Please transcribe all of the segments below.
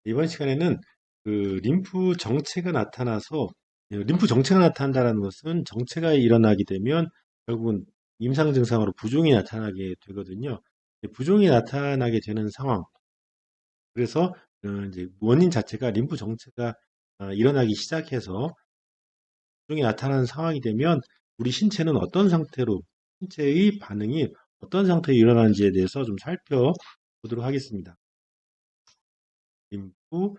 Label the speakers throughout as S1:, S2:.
S1: 이번 시간에는 림프 정체가 나타나서 림프 정체가 나타난다는 것은 정체가 일어나게 되면 결국은 임상 증상으로 부종이 나타나게 되거든요. 부종이 나타나게 되는 상황. 그래서 이제 원인 자체가 림프 정체가 일어나기 시작해서 부종이 나타나는 상황이 되면 우리 신체는 어떤 상태로 신체의 반응이 어떤 상태에 일어나는지에 대해서 좀 살펴보도록 하겠습니다. 림프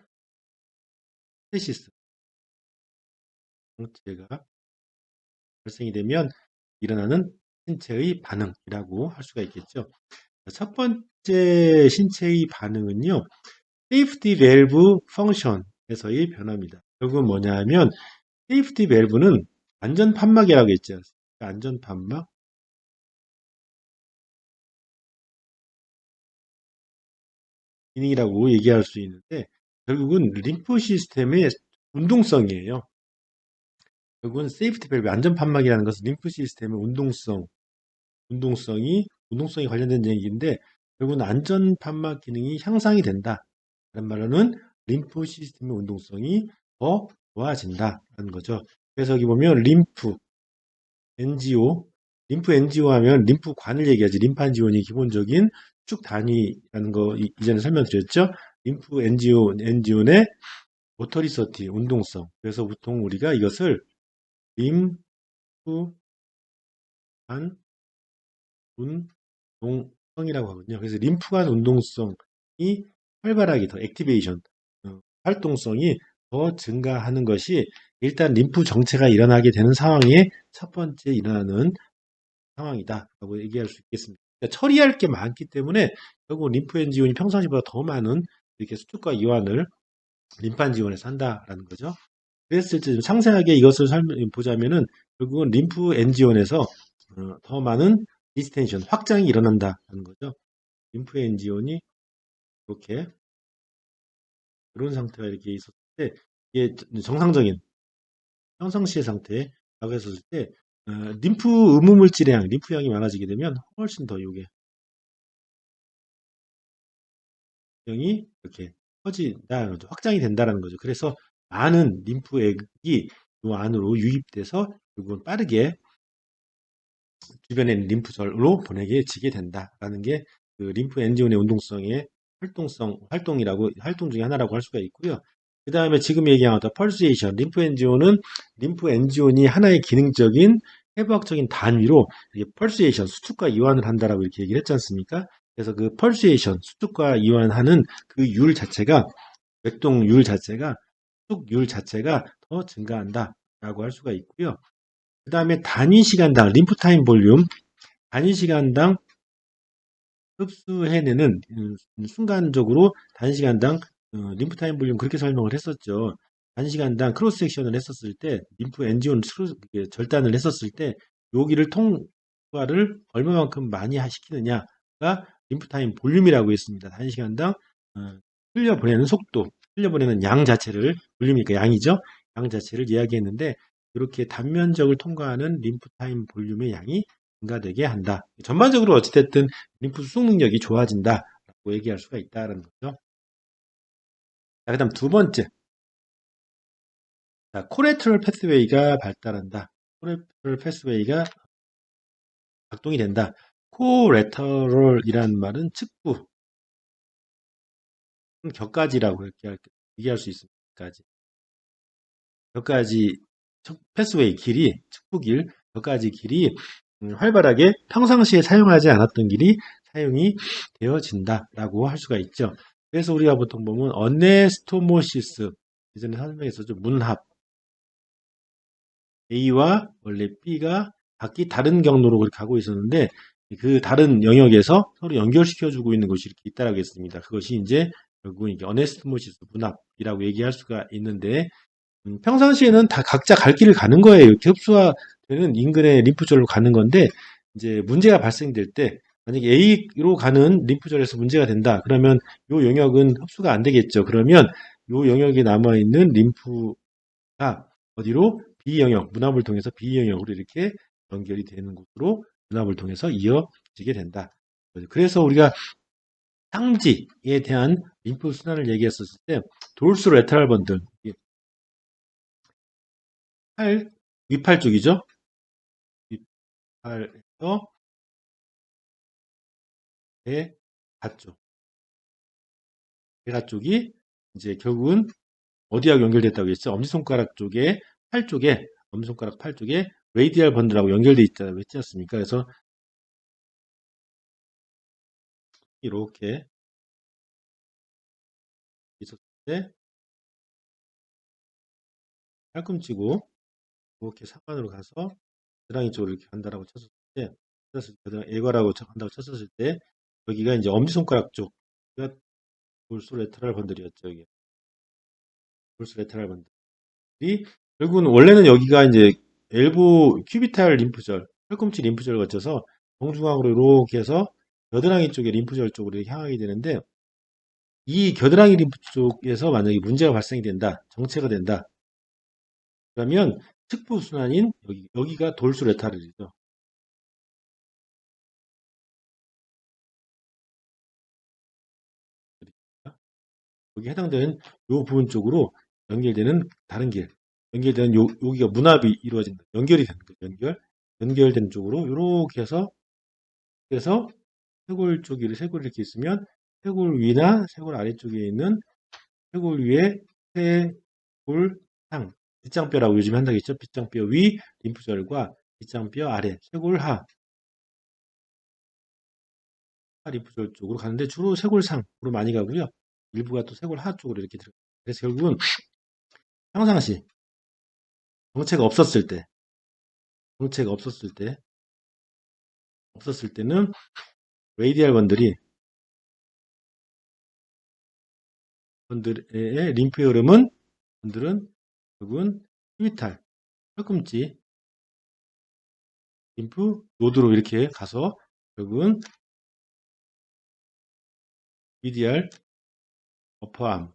S1: 스테시스 정체가 발생이 되면 일어나는 신체의 반응이라고 할 수가 있겠죠. 첫 번째 신체의 반응은요, 세이프티 밸브 펑션에서의 변화입니다. 결국은 뭐냐 하면, 세이프티 밸브는 안전 판막이라고 했죠. 안전 판막 기능이라고 얘기할 수 있는데, 결국은 림프 시스템의 운동성이에요. 결국은 세이프티 밸브 안전 판막이라는 것은 림프 시스템의 운동성이 관련된 얘기인데, 결국은 안전 판막 기능이 향상이 된다. 다른 말로는 림프 시스템의 운동성이 더 좋아진다는 거죠. 그래서 여기 보면 NGO, 림프 NGO 하면 림프관을 얘기하지, 림프 지원이 기본적인 축 단위라는 거 이전에 설명드렸죠. 림프 NGO의 오토리서티, 운동성. 그래서 보통 우리가 이것을 림프관 운동성이라고 하거든요. 그래서 림프관 운동성이 활발하게 더 액티베이션, 활동성이 더 증가하는 것이 일단 림프 정체가 일어나게 되는 상황에 첫 번째 일어나는 상황이다라고 얘기할 수 있겠습니다. 그러니까 처리할 게 많기 때문에 결국 림프 지원이 평상시보다 더 많은 이렇게 수축과 이완을 림프 지원에서 한다라는 거죠. 그랬을 때 좀 상세하게 이것을 보자면은 결국은 림프 엔지온에서 더 많은 디스텐션, 확장이 일어난다는 거죠. 림프 엔지온이 이렇게 그런 상태가 이렇게 있었을 때 이게 정상적인 평상시의 상태라고 했었을 때 림프 음무물질의 양, 림프양이 많아지게 되면 훨씬 더 이게 양이 이렇게 커진다는 거죠. 확장이 된다는 거죠. 그래서 많은 림프액이 이 안으로 유입돼서 결국은 빠르게 주변에 있는 림프절로 보내지게 된다라는 게 그 림프 엔지온의 운동성의 활동 중에 하나라고 할 수가 있고요. 그 다음에 지금 얘기한 어떤 펄세이션, 림프 엔지온이 하나의 기능적인 해부학적인 단위로 펄세이션, 수축과 이완을 한다라고 이렇게 얘기를 했지 않습니까? 그래서 그 펄세이션, 수축과 이완하는 그 율 자체가 맥동율 자체가 수축율 자체가 더 증가한다라고 할 수가 있고요. 그 다음에 단위 시간당 림프 타임 볼륨, 단위 시간당 흡수해내는 순간적으로 단위 시간당 림프 타임 볼륨 그렇게 설명을 했었죠. 단위 시간당 크로스 섹션을 했었을 때 림프 엔지온 절단을 했었을 때 여기를 통과를 얼마만큼 많이 시키느냐가 림프 타임 볼륨이라고 했습니다. 단위 시간당 흘려보내는 속도, 흘려보내는 양 자체를 볼륨이니까 양이죠. 양 자체를 이야기했는데 이렇게 단면적을 통과하는 림프 타임 볼륨의 양이 증가되게 한다. 전반적으로 어찌됐든 림프 수송 능력이 좋아진다라고 얘기할 수가 있다는 거죠. 자, 그다음 두 번째, 자, 코레트럴 패스웨이가 발달한다. 코레트럴 패스웨이가 작동이 된다. 코레터럴이라는 말은 측부, 격가지라고 얘기할 수 있습니다. 격가지 패스웨이 길이, 측부길, 격가지 길이 활발하게 평상시에 사용하지 않았던 길이 사용이 되어진다라고 할 수가 있죠. 그래서 우리가 보통 보면 어네스토모시스, 예전에 설명했었죠. 문합 A와 원래 B가 각기 다른 경로로 그렇게 가고 있었는데 그 다른 영역에서 서로 연결시켜주고 있는 것이 이렇게 있다라고 했습니다. 그것이 이제 결국은 이게 어네스토모시스 문합이라고 얘기할 수가 있는데 평상시에는 다 각자 갈 길을 가는 거예요. 이렇게 흡수화되는 인근의 림프절로 가는 건데 이제 문제가 발생될 때 만약에 A로 가는 림프절에서 문제가 된다. 그러면 이 영역은 흡수가 안 되겠죠. 그러면 이 영역에 남아 있는 림프가 어디로 B 영역, 문합을 통해서 B 영역으로 이렇게 연결이 되는 곳으로 문합을 통해서 이어지게 된다. 그래서 우리가 상지에 대한 림프 순환을 얘기했었을 때 돌스 레터럴 번들, 위팔 쪽이죠. 위팔에서 대가 쪽, 대가 쪽이 이제 결국은 어디하고 연결됐다고 했죠? 엄지손가락 쪽에, 팔 쪽에, 엄지손가락 팔 쪽에 레이디얼 번들하고 연결돼 있다고 했지 않습니까? 그래서 이렇게 있었을 때 팔꿈치고 이렇게 상반으로 가서 겨드랑이 쪽으로 이렇게 간다라고 쳤을 때, 애과라고 한다고 쳤었을 때, 여기가 이제 엄지손가락 쪽가 볼소레터럴 번들이었죠. 이게 볼소레터럴 번들이 결국은 원래는 여기가 이제 엘보 큐비탈 림프절, 팔꿈치 림프절을 거쳐서 정중앙으로 이렇게 해서 겨드랑이 쪽에 림프절 쪽으로 이렇게 향하게 되는데, 이 겨드랑이 림프 쪽에서 만약에 문제가 발생이 된다, 정체가 된다, 그러면 측부 순환인 여기가 돌수레타를이죠. 여기 해당되는 요 부분 쪽으로 연결되는 다른 길, 연결되는 여기가 문합이 이루어진다. 연결이 되는 거죠. 연결된 쪽으로 이렇게 해서 쇄골 쪽이 쇄골이 이렇게 있으면 쇄골 위나 쇄골 아래쪽에 있는 쇄골 위에 쇄골상, 빗장뼈라고 요즘 한다겠죠. 빗장뼈 위 림프절과 빗장뼈 아래 쇄골 하 림프절 쪽으로 가는데 주로 쇄골상으로 많이 가고요. 일부가 또 쇄골 하 쪽으로 이렇게 들어가요. 그래서 결국은 평상시 정체가 없었을 때, 정체가 없었을 때는 레이디알 번들의 림프 흐름은 번들은 결국은 휴비탈, 팔꿈치 림프 노드로 이렇게 가서 결국은 미디알 어퍼암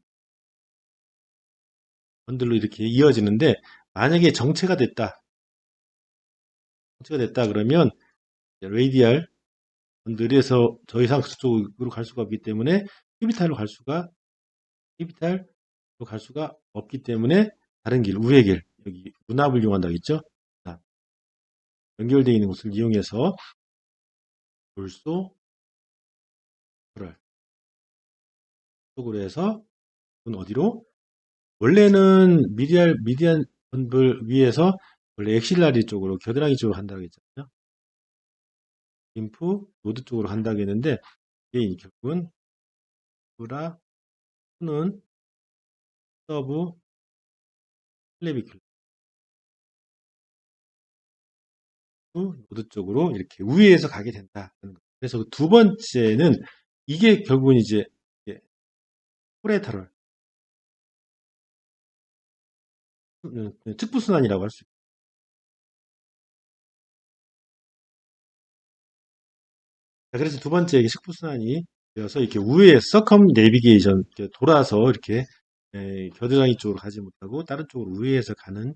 S1: 번들로 이렇게 이어지는데, 만약에 정체가 됐다 그러면 레이디알 번들에서 더 이상 그쪽으로 갈 수가 없기 때문에 휴비탈로 갈 수가 없기 때문에 다른 길, 우회 길, 여기 문합을 이용한다고 했죠. 연결되어 있는 곳을 이용해서 돌소 를 쪽으로 해서 어디로? 원래는 미디안 번들 위에서 원래 엑실라리 쪽으로 겨드랑이 쪽으로 간다고 했잖아요. 림프 노드 쪽으로 간다고 했는데 이게 결국은 브라 는 서브 클레비큘러 노드 쪽으로 이렇게 우회해서 가게 된다. 그래서 두 번째는 이게 결국은 이제 코레터럴 측부순환이라고 할 수 있어요. 그래서 두 번째 이게 식부순환이 되어서 이렇게 우회에 서컴 내비게이션 돌아서 이렇게 겨드랑이 쪽으로 가지 못하고 다른 쪽으로 우회해서 가는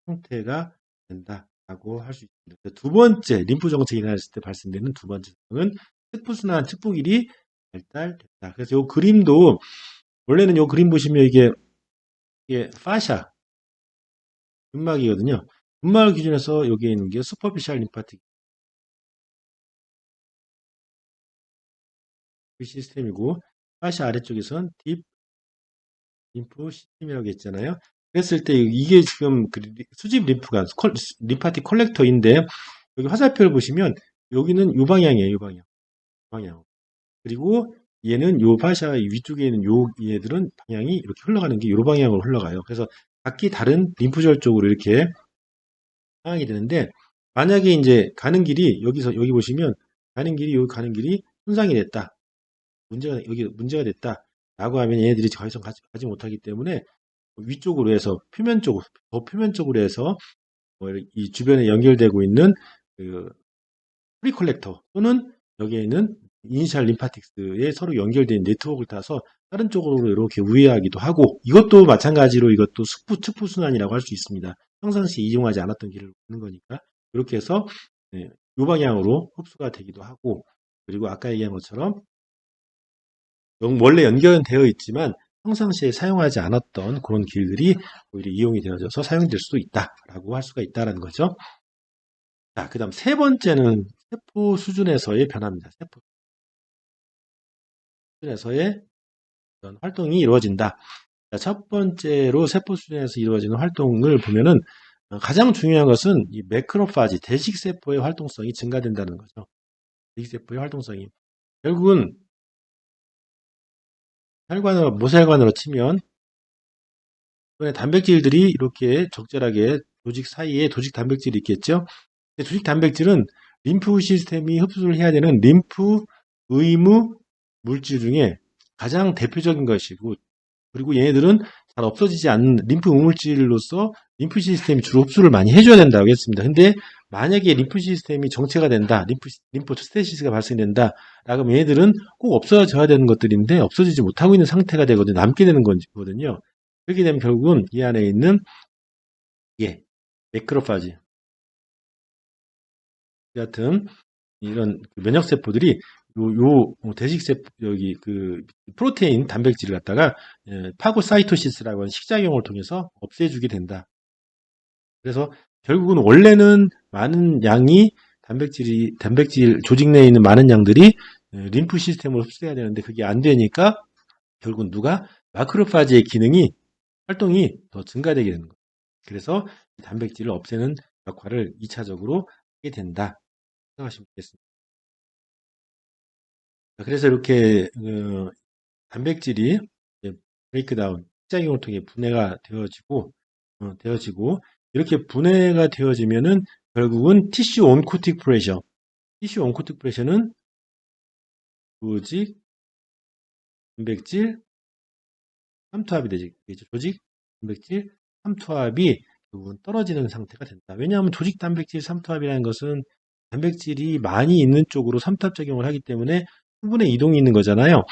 S1: 형태가 된다라고 할 수 있습니다. 두 번째 림프 정책이 일어났을 때 발생되는 두 번째 상황은 측부순환 측부길이 발달됐다. 그래서 이 그림도 원래는 이 그림 보시면 이게 파샤 근막이거든요. 근막을 기준해서 여기에 있는 게 슈퍼피셜 림파틱 시스템이고 파샤 아래쪽에선 딥 림프 시스템이라고 했잖아요. 그랬을 때 이게 지금 수집 림프가 림파틱 컬렉터인데 여기 화살표를 보시면 여기는 요 방향이에요. 요 방향. 그리고 얘는 요 파샤 위쪽에 있는 요 얘들은 방향이 이렇게 흘러가는 게 요 방향으로 흘러가요. 그래서 각기 다른 림프절 쪽으로 이렇게 향하게 되는데, 만약에 이제 가는 길이 여기 보시면 여기 가는 길이 손상이 됐다. 여기 문제가 됐다. 라고 하면 얘네들이 더 이상 가지 못하기 때문에 위쪽으로 해서 더 표면 쪽으로 해서 이 주변에 연결되고 있는 그 프리콜렉터 또는 여기에 있는 이니셜 림파틱스에 서로 연결된 네트워크를 타서 다른 쪽으로 이렇게 우회하기도 하고, 이것도 마찬가지로 이것도 측부 순환이라고 할 수 있습니다. 평상시 이용하지 않았던 길을 가는 거니까 이렇게 해서 이 방향으로 흡수가 되기도 하고, 그리고 아까 얘기한 것처럼 원래 연결되어 있지만 평상시에 사용하지 않았던 그런 길들이 오히려 이용이 되어져서 사용될 수도 있다라고 할 수가 있다라는 거죠. 자, 그다음 세 번째는 세포 수준에서의 변화입니다. 세포 수준에서의 어떤 활동이 이루어진다. 자, 첫 번째로 세포 수준에서 이루어지는 활동을 보면은 가장 중요한 것은 이 매크로파지, 대식세포의 활동성이 증가된다는 거죠. 대식세포의 활동성이. 결국은 혈관으로, 모세혈관으로 치면 단백질들이 이렇게 적절하게 조직 사이에 조직 단백질이 있겠죠. 조직 단백질은 림프 시스템이 흡수를 해야 되는 림프 의무 물질 중에 가장 대표적인 것이고, 그리고 얘네들은 잘 없어지지 않는 림프 우물질로서 림프 시스템이 주로 흡수를 많이 해줘야 된다고 했습니다. 근데 만약에 림프 시스템이 정체가 된다, 림프스테시스가 발생된다, 라고 얘네들은 꼭 없어져야 되는 것들인데 없어지지 못하고 있는 상태가 되거든요. 남게 되는 거거든요. 그렇게 되면 결국은 이 안에 있는 매크로파지 같은 이런 면역세포들이 대식세포, 여기 프로테인 단백질을 갖다가 파고사이토시스라고 하는 식작용을 통해서 없애주게 된다. 그래서 결국은 원래는 많은 양이 단백질 조직 내에 있는 많은 양들이 림프 시스템으로 흡수해야 되는데 그게 안 되니까 결국은 마크로파지의 활동이 더 증가되게 되는 거예요. 그래서 단백질을 없애는 역할을 2차적으로 하게 된다. 생각하시면 되겠습니다. 그래서 이렇게 단백질이 브레이크다운, 식작용을 통해 분해가 되어지고 이렇게 분해가 되어지면은 결국은 티슈 온코틱 프레셔는 조직 단백질 삼투압이 되죠. 조직 단백질 삼투압이 결국은 떨어지는 상태가 된다. 왜냐하면 조직 단백질 삼투압이라는 것은 단백질이 많이 있는 쪽으로 삼투압 작용을 하기 때문에 수분의 이동이 있는 거잖아요.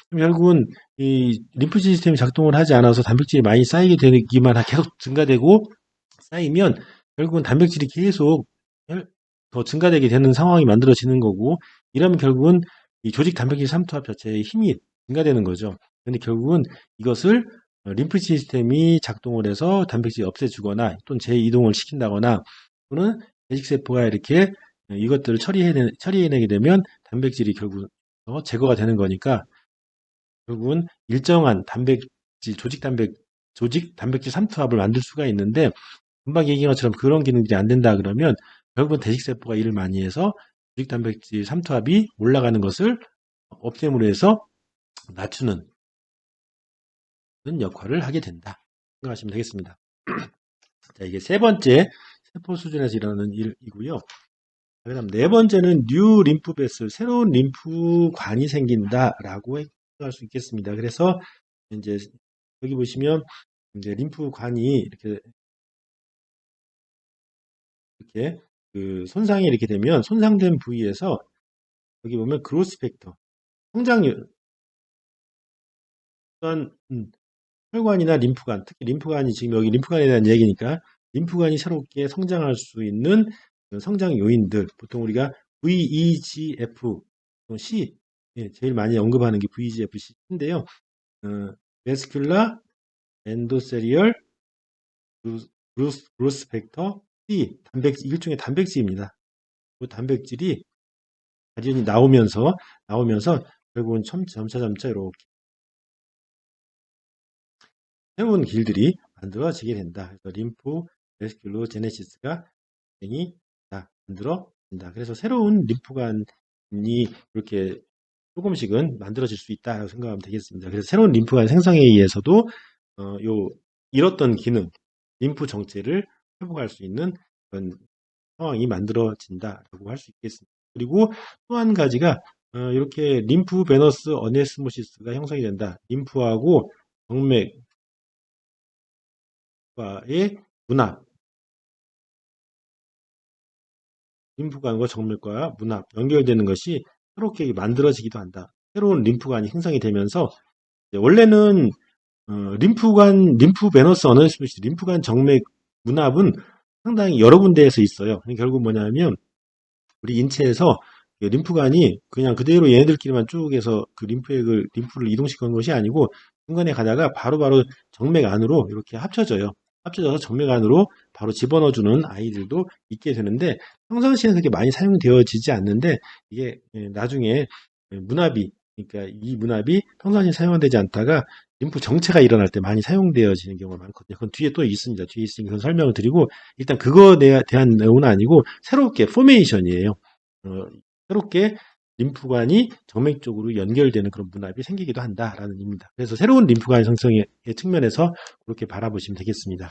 S1: 결국은 이 림프 시스템이 작동을 하지 않아서 단백질이 많이 쌓이게 되기만 계속 증가되고 쌓이면 결국은 단백질이 계속 더 증가되게 되는 상황이 만들어지는 거고, 이러면 결국은 이 조직 단백질 삼투압 자체의 힘이 증가되는 거죠. 근데 결국은 이것을 림프 시스템이 작동을 해서 단백질이 없애주거나 또는 재이동을 시킨다거나 또는 대식세포가 이렇게 이것들을 처리해내게 되면 단백질이 결국 제거가 되는 거니까 결국은 일정한 조직 단백질 삼투압을 만들 수가 있는데, 금방 얘기한 것처럼 그런 기능들이 안 된다 그러면 결국은 대식세포가 일을 많이 해서 조직 단백질 삼투압이 올라가는 것을 없앰으로 해서 낮추는 역할을 하게 된다 생각하시면 되겠습니다. 자, 이게 세 번째 세포 수준에서 일어나는 일이고요. 그다음 네 번째는 뉴 림프 베슬, 새로운 림프관이 생긴다라고 생각할 수 있겠습니다. 그래서 이제 여기 보시면 이제 림프관이 이렇게 손상이 이렇게 되면 손상된 부위에서 여기 보면 그로스 팩터, 성장률, 혈관이나 림프관, 특히 림프관이 지금 여기 림프관에 대한 얘기니까 림프관이 새롭게 성장할 수 있는 성장 요인들, 보통 우리가 VEGF, C, 제일 많이 언급하는 게 VEGF-C인데요. 베스큘라 엔도세리얼 그로스 팩터 C, 일종의 단백질입니다. 그 단백질이 자연히 나오면서 결국은 점차 이렇게 새로운 길들이 만들어지게 된다. 그래서 림프 베스큘로 제네시스가 만들어진다. 그래서 새로운 림프관이 이렇게 조금씩은 만들어질 수 있다고 생각하면 되겠습니다. 그래서 새로운 림프관 생성에 의해서도 잃었던 기능, 림프 정체를 회복할 수 있는 그런 상황이 만들어진다라고 할 수 있겠습니다. 그리고 또 한 가지가 이렇게 림프 베너스 어네스모시스가 형성이 된다. 림프하고 정맥과의 문합, 림프관과 정맥과 문합 연결되는 것이 새롭게 만들어지기도 한다. 새로운 림프관이 형성이 되면서 원래는 림프 베너스 어네스모시스, 림프관 정맥 문합은 상당히 여러 군데에서 있어요. 결국 뭐냐면 우리 인체에서 림프관이 그냥 그대로 얘네들끼리만 쭉 해서 그 림프를 이동시키는 것이 아니고 중간에 가다가 바로바로 정맥 안으로 이렇게 합쳐져요. 합쳐져서 정맥 안으로 바로 집어넣어주는 아이들도 있게 되는데 평상시에는 그렇게 많이 사용되어지지 않는데 이게 나중에 문합이 그러니까 이 문합이 평상시에 사용되지 않다가 림프 정체가 일어날 때 많이 사용되어지는 경우가 많거든요. 그건 뒤에 또 있습니다. 뒤에 있으니까 그건 설명을 드리고 일단 그거에 대한 내용은 아니고 새롭게 포메이션이에요. 새롭게 림프관이 정맥 쪽으로 연결되는 그런 문합이 생기기도 한다라는 의미입니다. 그래서 새로운 림프관 형성의 측면에서 그렇게 바라보시면 되겠습니다.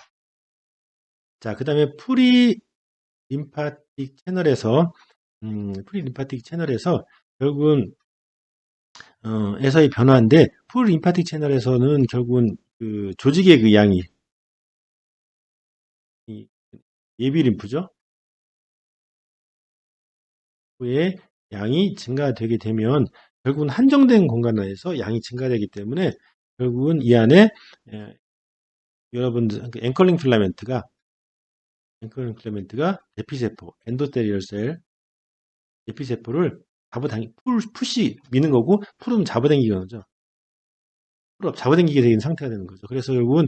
S1: 자, 그 다음에 프리 림파틱 채널에서 결국은 에서의 변화인데 프리 림파틱 채널에서는 결국은 그 조직의 그 양이 예비 림프죠. 의 양이 증가되게 되면 결국은 한정된 공간 내에서 양이 증가되기 때문에 결국은 이 안에 여러분들 앵커링 필라멘트가 대피세포, 엔도테리얼 셀, 대피세포를 푸시 미는 거고 풀은 잡아당기는 거죠. 풀업 잡아당기게 되는 상태가 되는 거죠. 그래서 결국은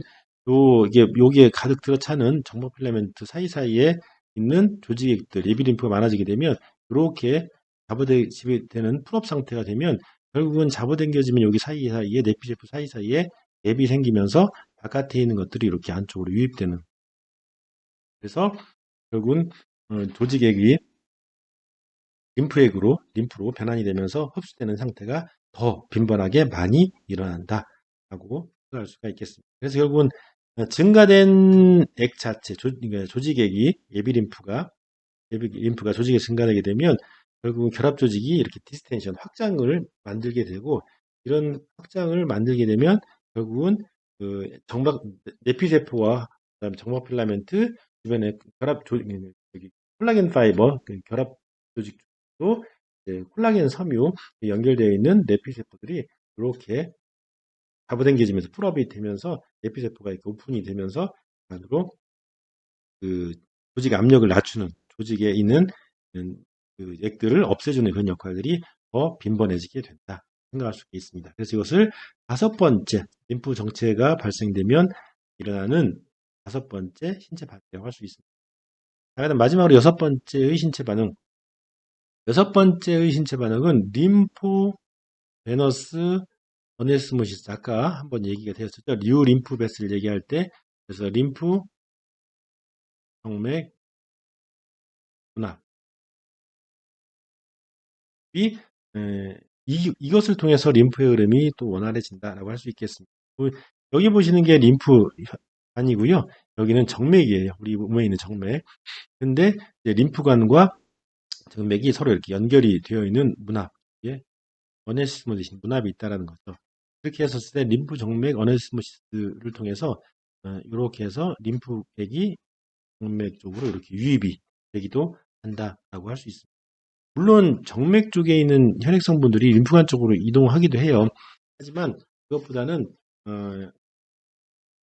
S1: 여기에 가득 들어차는 정보 필라멘트 사이사이에 있는 조직액들, 예비림프가 많아지게 되면 이렇게 잡아당기게 되는 풀업 상태가 되면 결국은 잡아당겨지면 여기 사이사이에 내피세포 사이사이에 갭이 생기면서 바깥에 있는 것들이 이렇게 안쪽으로 유입되는 그래서 결국은 조직액이 림프로 변환이 되면서 흡수되는 상태가 더 빈번하게 많이 일어난다라고 생각할 수가 있겠습니다. 그래서 결국은 증가된 액 자체, 그러니까 조직액이 예비림프가 조직이 증가되게 되면 결국은 결합 조직이 이렇게 디스텐션, 확장을 만들게 되고 이런 확장을 만들게 되면 결국은 그 내피세포와 그다음에 정막 필라멘트 주변에 결합 조직, 콜라겐 파이버, 결합 조직도 콜라겐 섬유 연결되어 있는 내피세포들이 이렇게 잡아당겨지면서 풀업이 되면서 내피세포가 이렇게 오픈이 되면서 안으로 그 조직 압력을 낮추는 조직에 있는 그 액들을 없애주는 그런 역할들이 더 빈번해지게 된다 생각할 수 있습니다. 그래서 이것을 다섯 번째 림프 정체가 발생되면 일어나는 다섯 번째 신체 반응이라고 할 수 있습니다. 자, 그다음 마지막으로 여섯 번째의 신체 반응. 여섯 번째의 신체 반응은 림프 베너스 어네스모시스. 아까 한번 얘기가 되었었죠. 류 림프 베스를 얘기할 때 그래서 림프 정맥 분압 이 이것을 통해서 림프의 흐름이 또 원활해진다라고 할 수 있겠습니다. 여기 보시는 게 림프관이고요. 여기는 정맥이에요. 우리 몸에 있는 정맥. 근데 림프관과 정맥이 서로 이렇게 연결이 되어 있는 문합, 어네스모시스 문합이 있다라는 거죠. 이렇게 했었을 때 림프 정맥 어네스모시스를 통해서 이렇게 해서 림프액이 정맥 쪽으로 이렇게 유입이 되기도 한다라고 할 수 있습니다. 물론 정맥 쪽에 있는 혈액성분들이 림프관 쪽으로 이동하기도 해요. 하지만 그것보다는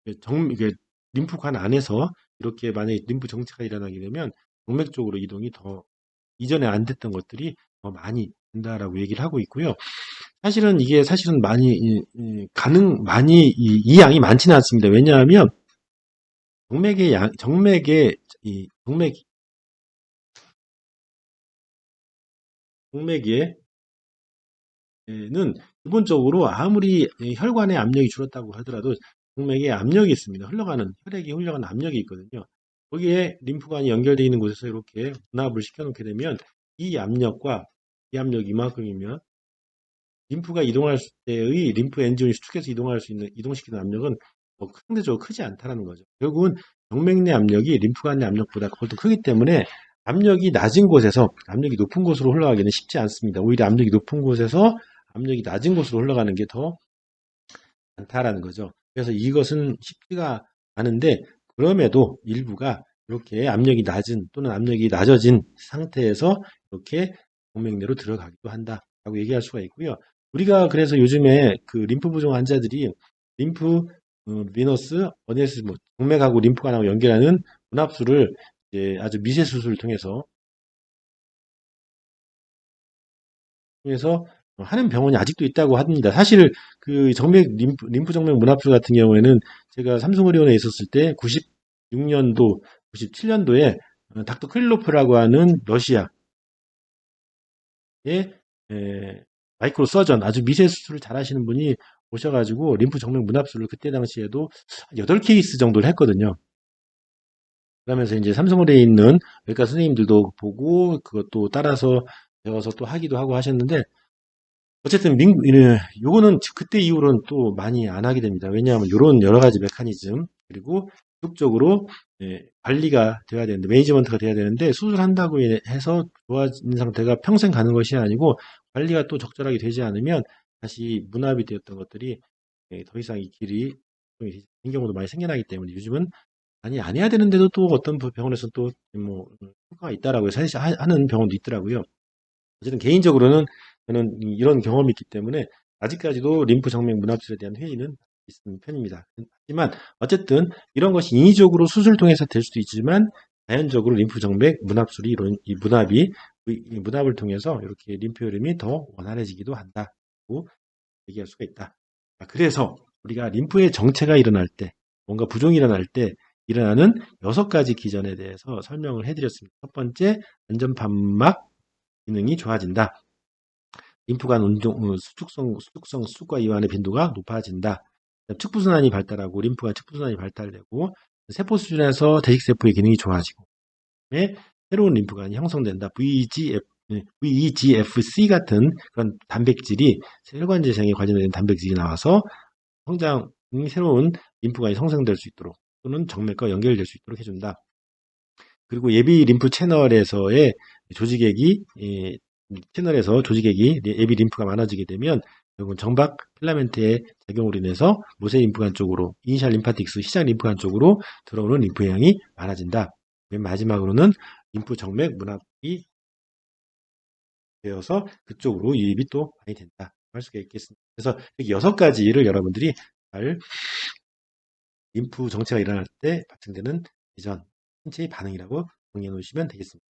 S1: 이게 림프관 안에서 이렇게 만약에 림프 정체가 일어나게 되면 정맥 쪽으로 이동이 더 이전에 안 됐던 것들이 더 많이 된다라고 얘기를 하고 있고요. 사실은 많이 이 양이 많지는 않습니다. 왜냐하면 정맥의 는 기본적으로 아무리 혈관의 압력이 줄었다고 하더라도 동맥에 압력이 있습니다. 혈액이 흘러가는 압력이 있거든요. 거기에 림프관이 연결되어 있는 곳에서 이렇게 분압을 시켜놓게 되면 이 압력이 이만큼이면 림프가 이동할 때의 림프 엔진을 수축해서 이동시키는 압력은 상대적으로 크지 않다는 거죠. 결국은 정맥 내 압력이 림프관 내 압력보다 더 크기 때문에 압력이 높은 곳으로 흘러가기는 쉽지 않습니다. 오히려 압력이 낮은 곳으로 흘러가는 게 더 많다라는 거죠. 그래서 이것은 쉽지가 않은데 그럼에도 일부가 이렇게 압력이 낮은 또는 압력이 낮아진 상태에서 이렇게 동맥내로 들어가기도 한다라고 얘기할 수가 있고요. 우리가 그래서 요즘에 그 림프 부종 환자들이 림프 비너스 어네스모 동맥하고 림프관하고 연결하는 분압술을 아주 미세 수술을 통해서 통해서 하는 병원이 아직도 있다고 합니다. 사실 그 림프 정맥 문합술 같은 경우에는 제가 삼성의료원에 있었을 때 96년도, 97년도에 닥터 크릴로프라고 하는 러시아의 마이크로 서전 아주 미세 수술을 잘 하시는 분이 오셔가지고 림프 정맥 문합술을 그때 당시에도 8케이스 정도를 했거든요. 그러면서 이제 삼성의료에 있는 외과 선생님들도 보고 그것도 따라서 배워서 또 하기도 하고 하셨는데 어쨌든 요거는 그때 이후로는 또 많이 안 하게 됩니다. 왜냐하면 요런 여러 가지 메커니즘 그리고 적극적으로 관리가 돼야 되는데 매니지먼트가 돼야 되는데 수술한다고 해서 좋아지는 상태가 평생 가는 것이 아니고 관리가 또 적절하게 되지 않으면 다시 문합이 되었던 것들이 더 이상 이 길이 된 경우도 많이 생겨나기 때문에 요즘은 아니 안 해야 되는데도 또 어떤 병원에서 또 뭐 효과가 있다라고 해서 하는 병원도 있더라고요. 어쨌든 개인적으로는 저는 이런 경험이 있기 때문에 아직까지도 림프 정맥 문합술에 대한 회의는 있는 편입니다. 하지만 어쨌든 이런 것이 인위적으로 수술 통해서 될 수도 있지만 자연적으로 림프 정맥 문합술이 이 문합을 통해서 이렇게 림프 흐름이 더 원활해지기도 한다고 얘기할 수가 있다. 그래서 우리가 림프의 정체가 일어날 때, 뭔가 부종이 일어날 때 일어나는 6가지 기전에 대해서 설명을 해드렸습니다. 첫 번째, 안전판막 기능이 좋아진다. 림프관 수축과 이완의 빈도가 높아진다. 축부순환이 발달하고 림프관 축부순환이 발달되고 세포 수준에서 대식세포의 기능이 좋아지고 새로운 림프관이 형성된다. VEGFC 같은 그런 단백질이 혈관 재생에 관련된 단백질이 나와서 새로운 림프관이 성장될 수 있도록 또는 정맥과 연결될 수 있도록 해준다. 그리고 예비 림프 채널에서의 조직액이 예비 림프가 많아지게 되면 결국은 정박 필라멘트의 작용으로 인해서 모세 림프관 쪽으로 이니셜 림파틱스 시작 림프관 쪽으로 들어오는 림프량이 많아진다. 맨 마지막으로는 림프 정맥 문합이 되어서 그쪽으로 유입이 또 많이 된다 할 수가 있겠습니다. 그래서 6가지를 여러분들이 잘 림프 정체가 일어날 때 발생되는 기전 신체의 반응이라고 정리해 놓으시면 되겠습니다.